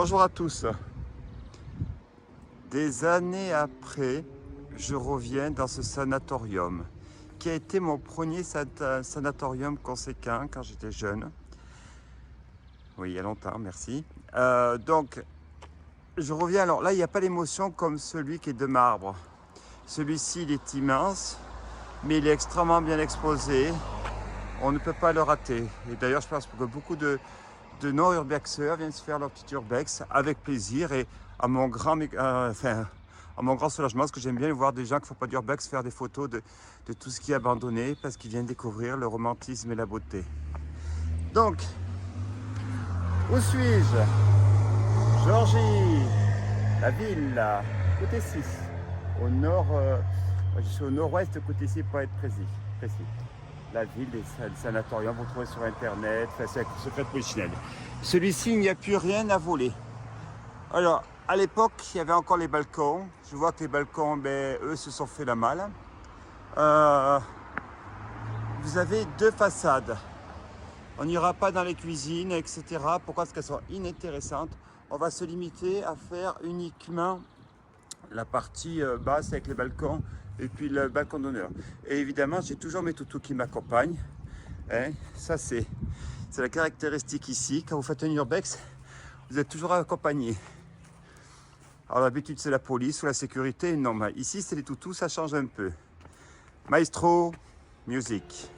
Bonjour à tous. Des années après, je reviens dans ce sanatorium qui a été mon premier sanatorium conséquent quand j'étais jeune. Oui, il y a longtemps, merci. Donc, je reviens. Alors là, il n'y a pas d'émotion comme celui qui est de marbre. Celui-ci, il est immense, mais il est extrêmement bien exposé. On ne peut pas le rater. Et d'ailleurs, je pense que beaucoup de non-urbexeurs viennent se faire leur petit urbex avec plaisir et à mon grand soulagement, parce que j'aime bien voir des gens qui ne font pas d'urbex faire des photos de tout ce qui est abandonné parce qu'ils viennent découvrir le romantisme et la beauté. Donc, où suis-je? Georgie, la ville, côté 6, au nord, je suis au nord-ouest, côté 6 pour être précis. La ville, les sanatoriums, vous trouvez sur internet, c'est secret polichinelle. Celui-ci, il n'y a plus rien à voler. Alors, à l'époque, il y avait encore les balcons. Je vois que les balcons, eux, se sont fait la malle. Vous avez deux façades. On n'ira pas dans les cuisines, etc. Pourquoi? Parce qu'elles sont inintéressantes. On va se limiter à faire uniquement la partie basse avec les balcons et puis le balcon d'honneur. Et évidemment, j'ai toujours mes toutous qui m'accompagnent. Hein, ça, c'est la caractéristique ici. Quand vous faites un urbex, vous êtes toujours accompagné. Alors d'habitude, c'est la police ou la sécurité. Non, mais ici, c'est les toutous, ça change un peu. Maestro, musique.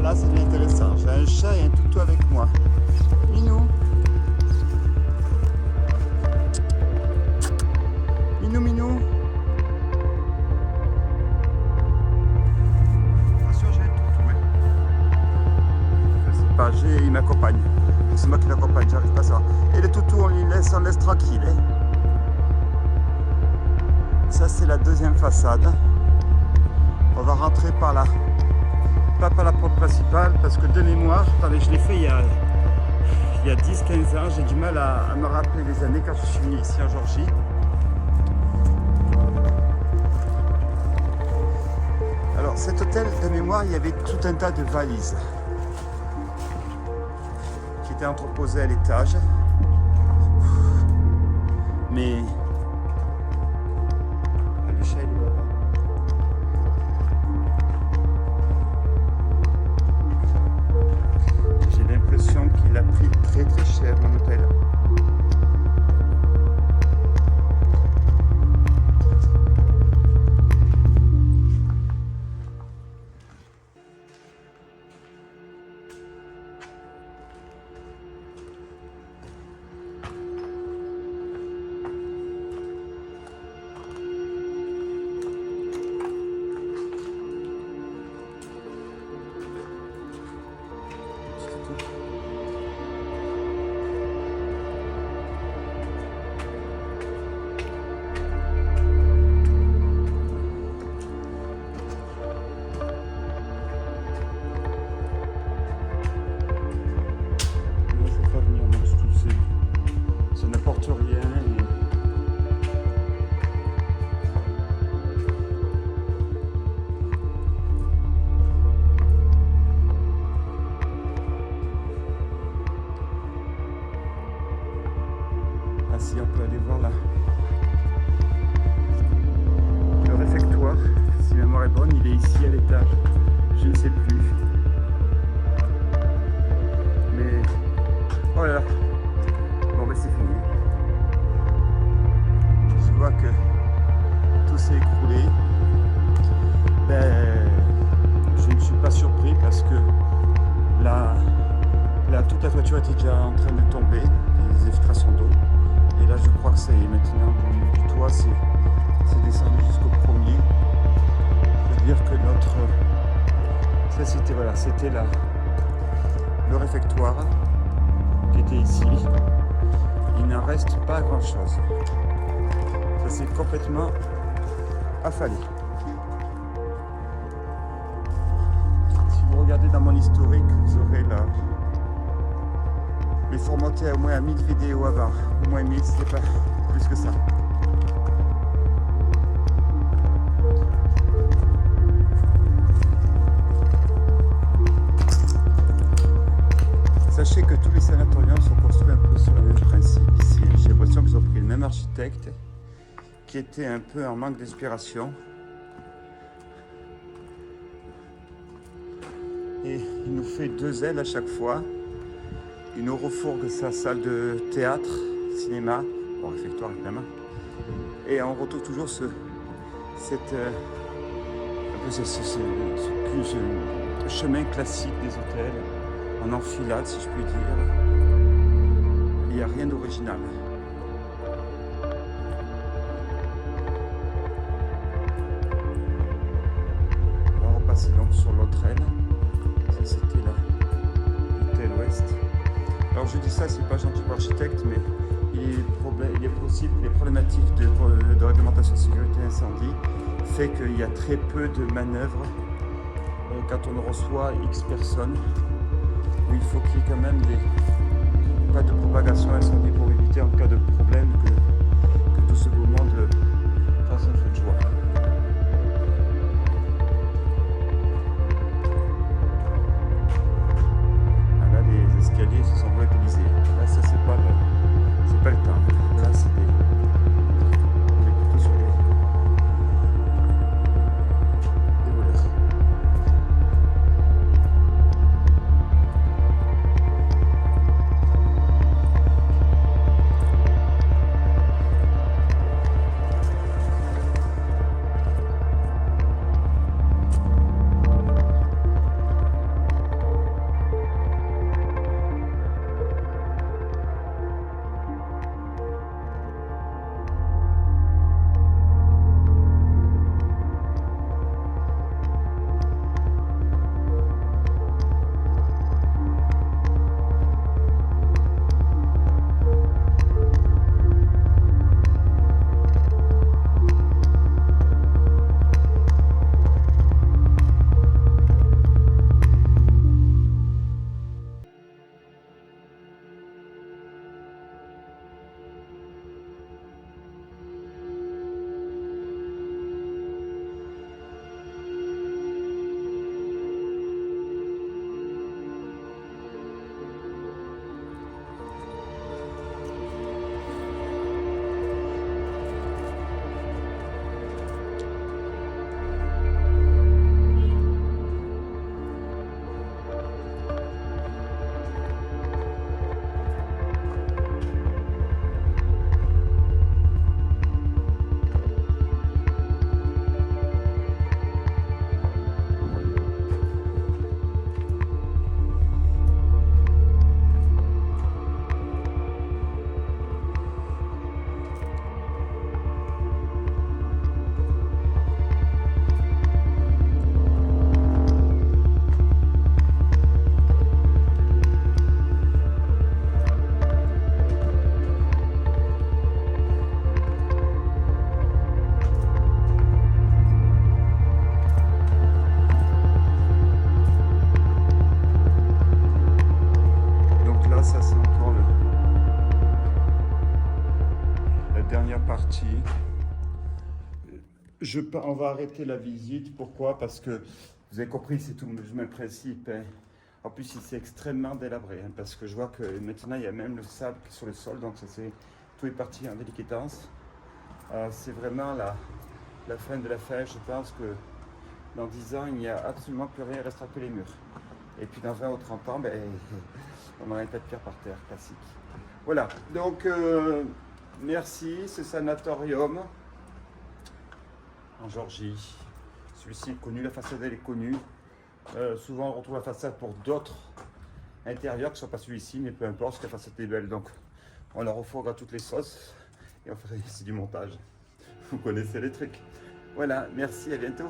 Là, c'est bien intéressant. J'ai un chat et un toutou avec moi. Minou. Minou. Attention, j'ai un toutou. C'est pas, il m'accompagne. C'est moi qui l'accompagne, j'arrive pas à ça. Et le toutou, on laisse tranquille. Hein. Ça, c'est la deuxième façade. On va rentrer par là. Pas par la porte principale parce que de mémoire, attendez, je l'ai fait il y a 10-15 ans, j'ai du mal à me rappeler les années quand je suis venu ici en Georgie. Alors cet hôtel, de mémoire, il y avait tout un tas de valises qui étaient entreposées à l'étage. Mais le chat, il est là-bas. Qu'il a pris très cher mon hôtel. Si on peut aller voir là le réfectoire, si ma mémoire est bonne, il est ici à l'étage, je ne sais plus, mais oh là là, bon c'est fini, je vois que tout s'est écroulé, toute la toiture était déjà en train de tomber, des infiltrations d'eau. Et là, je crois que ça y est, maintenant, du toit, c'est descendu jusqu'au premier. Je veux dire que notre... Ça, c'était voilà, c'était le réfectoire qui était ici. Il n'en reste pas grand-chose. Ça s'est complètement affalé. Si vous regardez dans mon historique, vous aurez là... Il faut remonter au moins à 1000 vidéos avant. Au moins 1000, c'est pas plus que ça. Sachez que tous les sanatoriums sont construits un peu sur le même principe ici. J'ai l'impression qu'ils ont pris le même architecte qui était un peu en manque d'inspiration. Et il nous fait 2 ailes à chaque fois. Il nous refourgue sa salle de théâtre, cinéma, bon, réfectoire évidemment. Et on retrouve toujours ce chemin classique des hôtels, en enfilade si je puis dire. Il n'y a rien d'original. On va repasser donc sur l'autre aile. Ça c'était là, l'hôtel Ouest. Alors je dis ça, c'est pas gentil pour l'architecte, mais il est possible que les problématiques de réglementation de sécurité incendie fait qu'il y a très peu de manœuvres quand on reçoit X personnes, où il faut qu'il y ait quand même pas de propagation incendie pour éviter en cas de problème que tout ce beau monde fasse un feu de joie. Les escaliers se sont volatilisés. Là, ça, c'est pas le temps. Là, c'est on est plutôt sur des voleurs. On va arrêter la visite. Pourquoi? Parce que vous avez compris, c'est tout le même principe. Hein. En plus, il s'est extrêmement délabré. Hein, parce que je vois que maintenant, il y a même le sable sur le sol. Donc, tout est parti en déliquescence. C'est vraiment la fin de la fin. Je pense que dans 10 ans, il n'y a absolument plus rien. Il ne restera que les murs. Et puis, dans 20 ou 30 ans, on aura un tas de pierre par terre, classique. Voilà. Donc, merci. Ce sanatorium en Géorgie. Celui-ci est connu, la façade elle est connue. Souvent on retrouve la façade pour d'autres intérieur qui soit pas celui-ci, mais peu importe, parce que la facette est belle. Donc on la refourgue à toutes les sauces et on fait ici du montage. Vous connaissez les trucs. Voilà, merci, à bientôt.